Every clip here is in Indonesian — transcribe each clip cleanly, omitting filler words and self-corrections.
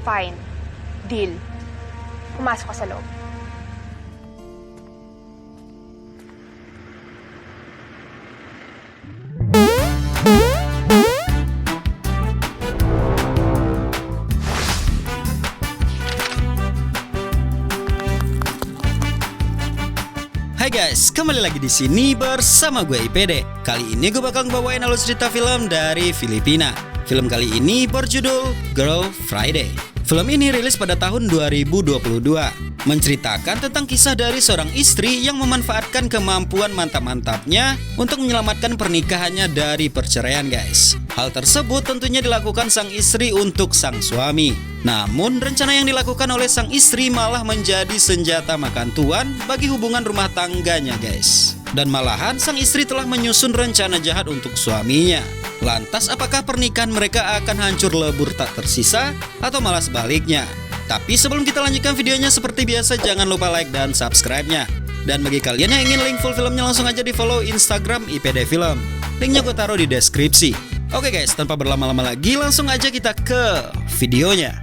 Fine. Deal. Pumasok ka sa loob. Hai guys, kembali lagi di sini bersama gue IPD. Kali ini gue bakal ngebawain alur cerita film dari Filipina. Film kali ini berjudul Girl Friday. Film ini rilis pada tahun 2022, menceritakan tentang kisah dari seorang istri yang memanfaatkan kemampuan mantap-mantapnya untuk menyelamatkan pernikahannya dari perceraian guys. Hal tersebut tentunya dilakukan sang istri untuk sang suami. Namun rencana yang dilakukan oleh sang istri malah menjadi senjata makan tuan bagi hubungan rumah tangganya guys. Dan malahan sang istri telah menyusun rencana jahat untuk suaminya. Lantas apakah pernikahan mereka akan hancur lebur tak tersisa atau malah sebaliknya? Tapi sebelum kita lanjutkan videonya seperti biasa jangan lupa like dan subscribe-nya. Dan bagi kalian yang ingin link full filmnya langsung aja di follow Instagram IPD Film. Linknya gue taruh di deskripsi. Oke guys, tanpa berlama-lama lagi langsung aja kita ke videonya.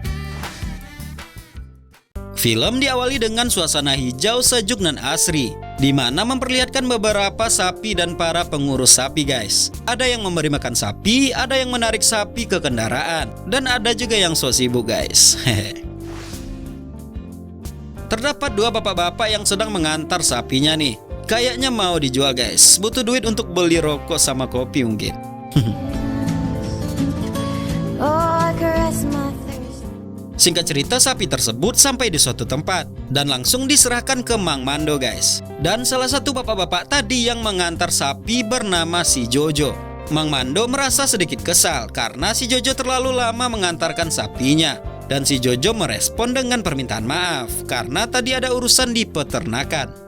Film diawali dengan suasana hijau sejuk dan asri, di mana memperlihatkan beberapa sapi dan para pengurus sapi guys. Ada yang memberi makan sapi, ada yang menarik sapi ke kendaraan, dan ada juga yang so sibuk guys. Terdapat dua bapak-bapak yang sedang mengantar sapinya nih. Kayaknya mau dijual guys, butuh duit untuk beli rokok sama kopi mungkin. Singkat cerita, sapi tersebut sampai di suatu tempat dan langsung diserahkan ke Mang Mando guys. Dan salah satu bapak-bapak tadi yang mengantar sapi bernama si Jojo. Mang Mando merasa sedikit kesal karena si Jojo terlalu lama mengantarkan sapinya. Dan si Jojo merespon dengan permintaan maaf karena tadi ada urusan di peternakan.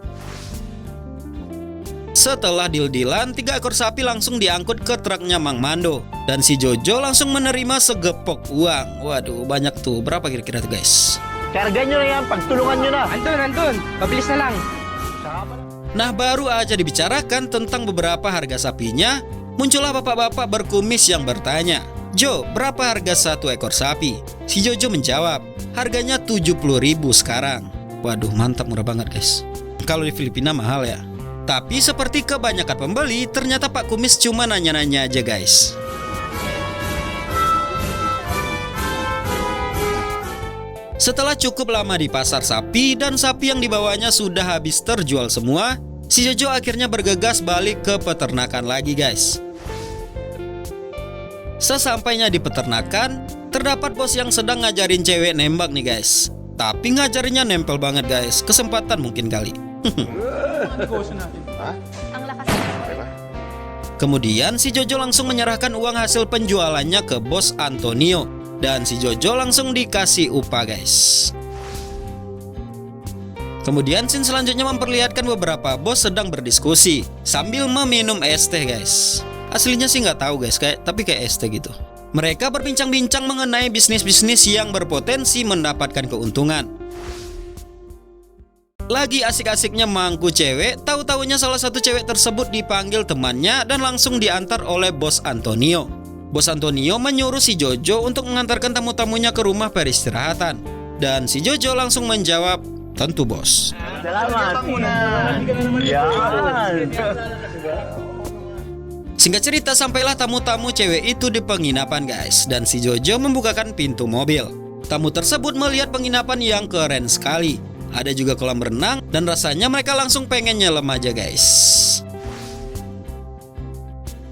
Setelah deal-dealan, 3 ekor sapi langsung diangkut ke truknya Mang Mando. Dan si Jojo langsung menerima segepok uang. Waduh, banyak tuh. Berapa kira-kira tuh guys? Karga nyo na yan, pagtulungan nyo na. Antun, pabilis na lang. Nah, baru aja dibicarakan tentang beberapa harga sapinya, muncullah bapak-bapak berkumis yang bertanya, "Jo, berapa harga 1 ekor sapi?" Si Jojo menjawab, "Harganya 70.000 sekarang." Waduh, mantap, murah banget guys. Kalau di Filipina mahal ya. Tapi seperti kebanyakan pembeli, ternyata Pak Kumis cuma nanya-nanya aja guys. Setelah cukup lama di pasar sapi dan sapi yang dibawanya sudah habis terjual semua, si Jojo akhirnya bergegas balik ke peternakan lagi guys. Sesampainya di peternakan, terdapat bos yang sedang ngajarin cewek nembak nih guys. Tapi ngajarinnya nempel banget guys, kesempatan mungkin kali. Kemudian si Jojo langsung menyerahkan uang hasil penjualannya ke bos Antonio. Dan si Jojo langsung dikasih upah guys. Kemudian scene selanjutnya memperlihatkan beberapa bos sedang berdiskusi sambil meminum es teh guys. Aslinya sih nggak tahu guys, tapi kayak es teh gitu. Mereka berbincang-bincang mengenai bisnis-bisnis yang berpotensi mendapatkan keuntungan. Lagi asik-asiknya mangku cewek, tahu-tahunya salah satu cewek tersebut dipanggil temannya dan langsung diantar oleh bos Antonio. Bos Antonio menyuruh si Jojo untuk mengantarkan tamu-tamunya ke rumah peristirahatan. Dan si Jojo langsung menjawab, "Tentu bos." Selamat. Ya. Singkat cerita, sampailah tamu-tamu cewek itu di penginapan guys. Dan si Jojo membukakan pintu mobil. Tamu tersebut melihat penginapan yang keren sekali. Ada juga kolam renang dan rasanya mereka langsung pengen nyelam aja guys.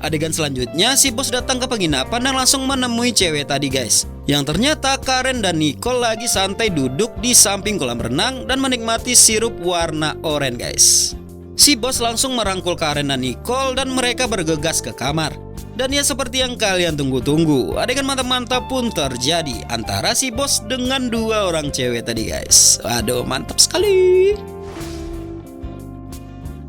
Adegan selanjutnya, si bos datang ke penginapan dan langsung menemui cewek tadi guys. Yang ternyata Karen dan Nicole lagi santai duduk di samping kolam renang dan menikmati sirup warna oranye guys. Si bos langsung merangkul Karen dan Nicole dan mereka bergegas ke kamar. Dan ya seperti yang kalian tunggu-tunggu, adegan mantap-mantap pun terjadi antara si bos dengan 2 orang cewek tadi guys. Waduh, mantap sekali.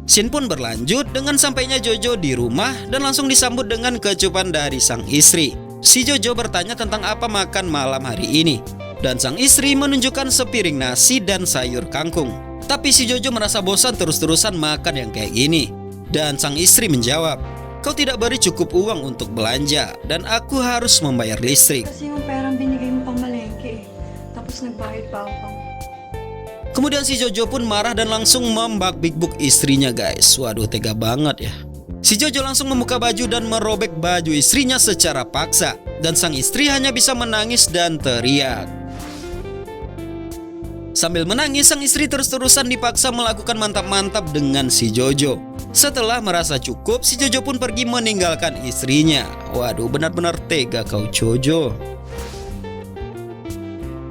Scene pun berlanjut dengan sampainya Jojo di rumah dan langsung disambut dengan kecupan dari sang istri. Si Jojo bertanya tentang apa makan malam hari ini. Dan sang istri menunjukkan sepiring nasi dan sayur kangkung. Tapi si Jojo merasa bosan terus-terusan makan yang kayak gini. Dan sang istri menjawab, "Kau tidak beri cukup uang untuk belanja dan aku harus membayar listrik." Kasi yung perang binigay mo pang malengke eh. Tapos nagbayad pa ako. Kemudian si Jojo pun marah dan langsung membakbik istrinya guys. Waduh, tega banget ya. Si Jojo langsung membuka baju dan merobek baju istrinya secara paksa. Dan sang istri hanya bisa menangis dan teriak. Sambil menangis, sang istri terus-terusan dipaksa melakukan mantap-mantap dengan si Jojo. Setelah merasa cukup, si Jojo pun pergi meninggalkan istrinya. Waduh, benar-benar tega kau Jojo.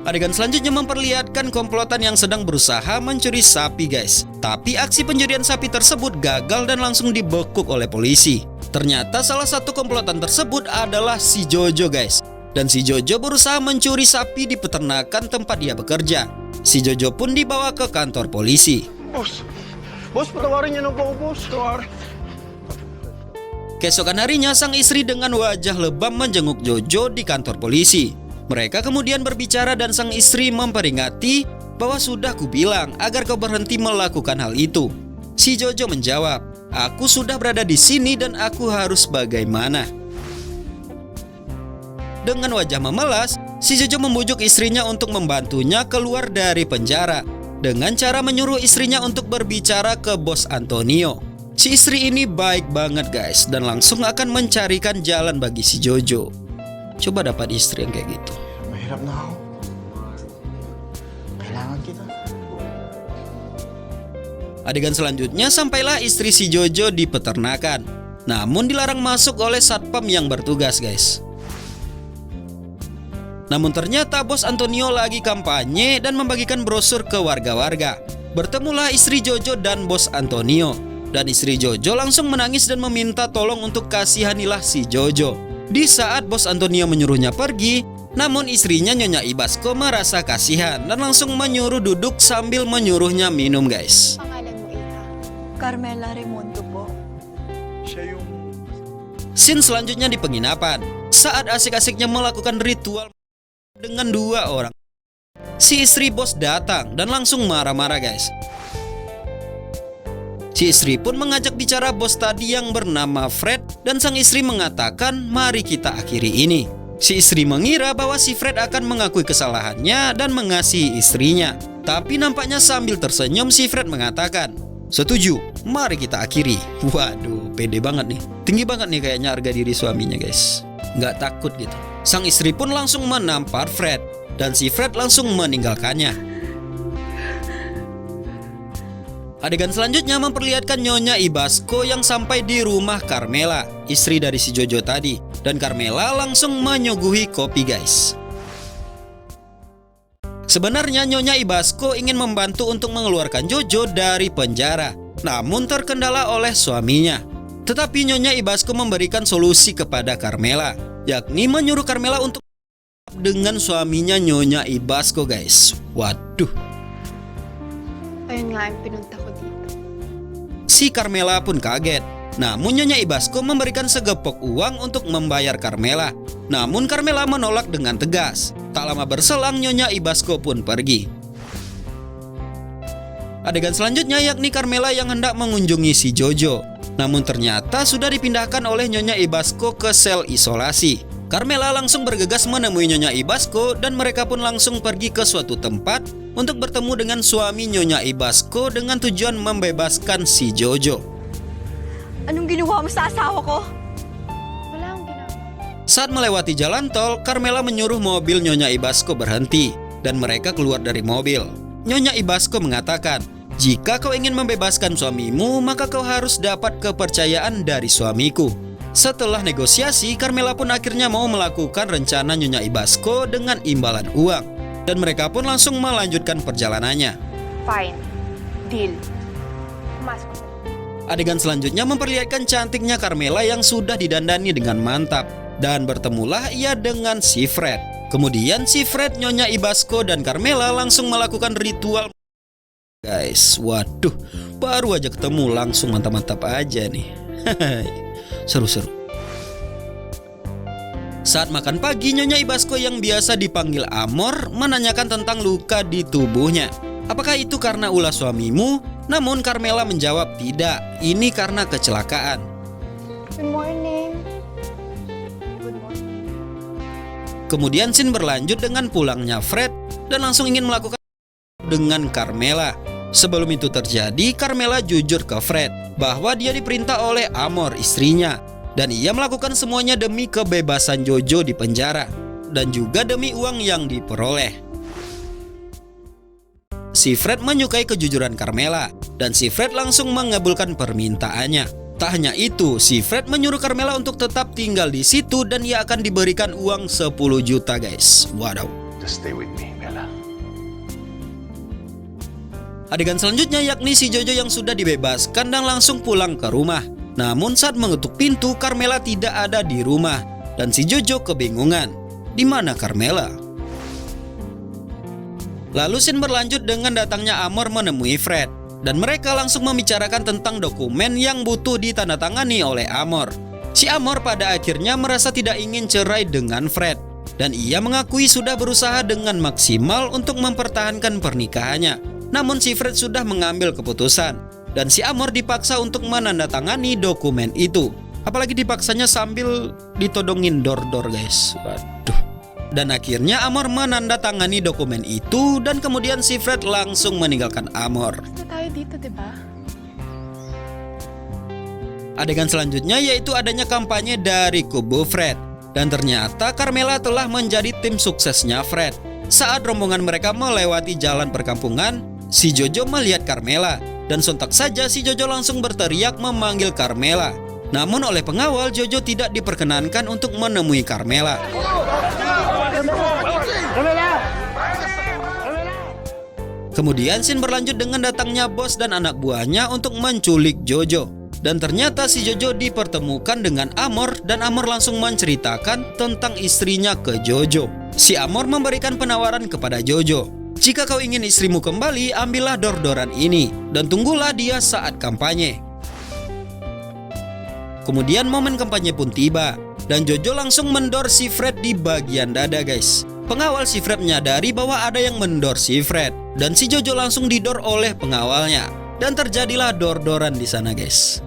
Adegan selanjutnya memperlihatkan komplotan yang sedang berusaha mencuri sapi guys. Tapi aksi pencurian sapi tersebut gagal dan langsung dibekuk oleh polisi. Ternyata salah satu komplotan tersebut adalah si Jojo guys. Dan si Jojo berusaha mencuri sapi di peternakan tempat dia bekerja. Si Jojo pun dibawa ke kantor polisi. Bos, patawarin niyo na po, bos. Tawarin. Keesokan harinya sang istri dengan wajah lebam menjenguk Jojo di kantor polisi. Mereka kemudian berbicara dan sang istri memperingati bahwa sudah kubilang agar kau berhenti melakukan hal itu. Si Jojo menjawab, aku sudah berada di sini dan aku harus bagaimana? Dengan wajah memelas, si Jojo membujuk istrinya untuk membantunya keluar dari penjara dengan cara menyuruh istrinya untuk berbicara ke bos Antonio. Si istri ini baik banget guys dan langsung akan mencarikan jalan bagi si Jojo. Coba dapat istri yang kayak gitu. Mahirap na ako. Kailangan kita. Adegan selanjutnya sampailah istri si Jojo di peternakan. Namun dilarang masuk oleh satpam yang bertugas guys. Namun ternyata bos Antonio lagi kampanye dan membagikan brosur ke warga-warga. Bertemulah istri Jojo dan bos Antonio. Dan istri Jojo langsung menangis dan meminta tolong untuk kasihanilah si Jojo. Di saat bos Antonio menyuruhnya pergi, namun istrinya Nyonya Ibasco merasa kasihan dan langsung menyuruh duduk sambil menyuruhnya minum guys. Pangalan mo, Iha? Carmela Raimundo po. Siya yung... Scene selanjutnya di penginapan. Saat asik-asiknya melakukan ritual dengan dua orang, si istri bos datang dan langsung marah-marah guys. Si istri pun mengajak bicara bos tadi yang bernama Fred dan sang istri mengatakan mari kita akhiri ini. Si istri mengira bahwa si Fred akan mengakui kesalahannya dan mengasihi istrinya. Tapi nampaknya sambil tersenyum si Fred mengatakan, setuju, mari kita akhiri. Waduh, pede banget nih. Tinggi banget nih kayaknya harga diri suaminya guys. Nggak takut gitu. Sang istri pun langsung menampar Fred dan si Fred langsung meninggalkannya. Adegan selanjutnya memperlihatkan Nyonya Ibasco yang sampai di rumah Carmela, istri dari si Jojo tadi. Dan Carmela langsung menyuguhi kopi guys. Sebenarnya Nyonya Ibasco ingin membantu untuk mengeluarkan Jojo dari penjara, namun terkendala oleh suaminya. Tetapi Nyonya Ibasco memberikan solusi kepada Carmela, yakni menyuruh Carmela untuk dengan suaminya Nyonya Ibasco guys. Waduh. Ayun nga ang pinunta ko dito. Si Carmela pun kaget. Namun Nyonya Ibasco memberikan segepok uang untuk membayar Carmela. Namun Carmela menolak dengan tegas. Tak lama berselang Nyonya Ibasco pun pergi. Adegan selanjutnya yakni Carmela yang hendak mengunjungi si Jojo. Namun ternyata sudah dipindahkan oleh Nyonya Ibasco ke sel isolasi. Carmela langsung bergegas menemui Nyonya Ibasco dan mereka pun langsung pergi ke suatu tempat untuk bertemu dengan suami Nyonya Ibasco dengan tujuan membebaskan si Jojo. Anong ginawa mo sa asawa ko? Wala akong ginagawa. Saat melewati jalan tol, Carmela menyuruh mobil Nyonya Ibasco berhenti dan mereka keluar dari mobil. Nyonya Ibasco mengatakan, jika kau ingin membebaskan suamimu, maka kau harus dapat kepercayaan dari suamiku. Setelah negosiasi, Carmela pun akhirnya mau melakukan rencana Nyonya Ibasco dengan imbalan uang. Dan mereka pun langsung melanjutkan perjalanannya. Fine. Deal. Pumasok ka sa loob. Adegan selanjutnya memperlihatkan cantiknya Carmela yang sudah didandani dengan mantap. Dan bertemulah ia dengan si Fred. Kemudian si Fred, Nyonya Ibasco, dan Carmela langsung melakukan ritual. Guys, waduh, baru aja ketemu langsung mantap-mantap aja nih. Seru-seru. Saat makan pagi, Nyonya Ibasco yang biasa dipanggil Amor menanyakan tentang luka di tubuhnya. Apakah itu karena ulah suamimu? Namun Carmela menjawab tidak, ini karena kecelakaan. Good morning. Good morning. Kemudian scene berlanjut dengan pulangnya Fred dan langsung ingin melakukan dengan Carmela. Sebelum itu terjadi, Carmela jujur ke Fred bahwa dia diperintah oleh Amor, istrinya, dan ia melakukan semuanya demi kebebasan Jojo di penjara dan juga demi uang yang diperoleh. Si Fred menyukai kejujuran Carmela dan si Fred langsung mengabulkan permintaannya. Tak hanya itu, si Fred menyuruh Carmela untuk tetap tinggal di situ dan ia akan diberikan uang 10 juta guys. Wadaw. Just stay with me, Bella. Adegan selanjutnya yakni si Jojo yang sudah dibebaskan dan langsung pulang ke rumah. Namun saat mengetuk pintu, Carmela tidak ada di rumah dan si Jojo kebingungan. Di mana Carmela? Lalu scene berlanjut dengan datangnya Amor menemui Fred dan mereka langsung membicarakan tentang dokumen yang butuh ditandatangani oleh Amor. Si Amor pada akhirnya merasa tidak ingin cerai dengan Fred dan ia mengakui sudah berusaha dengan maksimal untuk mempertahankan pernikahannya. Namun si Fred sudah mengambil keputusan dan si Amor dipaksa untuk menandatangani dokumen itu. Apalagi dipaksanya sambil ditodongin dor-dor guys. Waduh. Dan akhirnya Amor menandatangani dokumen itu dan kemudian si Fred langsung meninggalkan Amor. Na tayo dito, diba? Adegan selanjutnya yaitu adanya kampanye dari kubu Fred. Dan ternyata Carmela telah menjadi tim suksesnya Fred. Saat rombongan mereka melewati jalan perkampungan, si Jojo melihat Carmela dan sontak saja si Jojo langsung berteriak memanggil Carmela. Namun oleh pengawal, Jojo tidak diperkenankan untuk menemui Carmela. Kemudian scene berlanjut dengan datangnya bos dan anak buahnya untuk menculik Jojo. Dan ternyata si Jojo dipertemukan dengan Amor dan Amor langsung menceritakan tentang istrinya ke Jojo. Si Amor memberikan penawaran kepada Jojo. Jika kau ingin istrimu kembali, ambillah dor-doran ini dan tunggulah dia saat kampanye. Kemudian momen kampanye pun tiba dan Jojo langsung mendor si Fred di bagian dada guys. Pengawal si Fred menyadari bahwa ada yang mendor si Fred dan si Jojo langsung didor oleh pengawalnya dan terjadilah dor-doran di sana guys.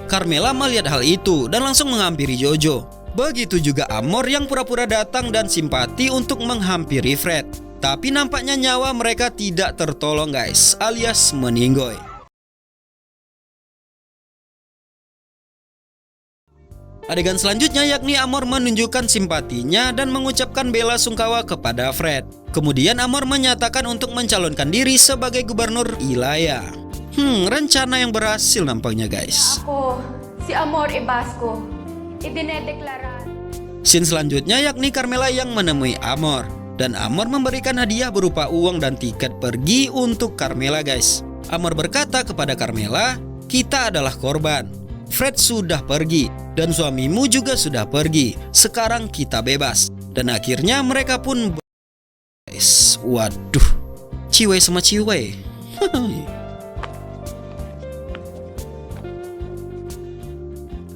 Carmela melihat hal itu dan langsung menghampiri Jojo. Begitu juga Amor yang pura-pura datang dan simpati untuk menghampiri Fred. Tapi nampaknya nyawa mereka tidak tertolong guys, alias meninggoy. Adegan selanjutnya yakni Amor menunjukkan simpatinya dan mengucapkan bela sungkawa kepada Fred. Kemudian Amor menyatakan untuk mencalonkan diri sebagai gubernur Ilaya. Rencana yang berhasil nampaknya guys. Ako, si Amor Ibasco, idinedeklara. Scene selanjutnya yakni Carmela yang menemui Amor. Dan Amor memberikan hadiah berupa uang dan tiket pergi untuk Carmela guys. Amor berkata kepada Carmela, kita adalah korban. Fred sudah pergi dan suamimu juga sudah pergi. Sekarang kita bebas. Dan akhirnya mereka pun guys. Waduh, ciwe sama ciwe.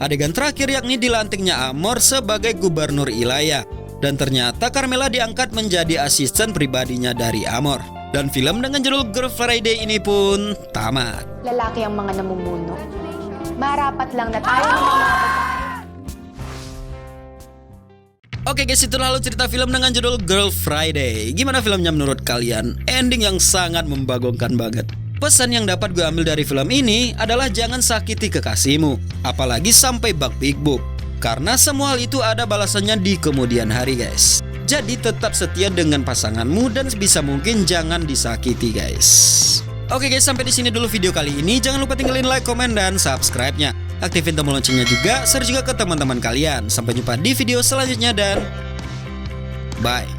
Adegan terakhir yakni dilantiknya Amor sebagai gubernur Ilaya. Dan ternyata Carmela diangkat menjadi asisten pribadinya dari Amor. Dan film dengan judul Girl Friday ini pun tamat. Lalaki ang mga namumuno. Marapat lang na tayo ng mga Oke guys, itu lalu cerita film dengan judul Girl Friday. Gimana filmnya menurut kalian? Ending yang sangat membagongkan banget. Pesan yang dapat gue ambil dari film ini adalah jangan sakiti kekasihmu, apalagi sampai bak big boob. Karena semua hal itu ada balasannya di kemudian hari guys. Jadi tetap setia dengan pasanganmu dan sebisa mungkin jangan disakiti guys. Oke guys, sampai di sini dulu video kali ini. Jangan lupa tinggalin like, komen, dan subscribe-nya. Aktifin tombol loncengnya juga, share juga ke teman-teman kalian. Sampai jumpa di video selanjutnya dan bye.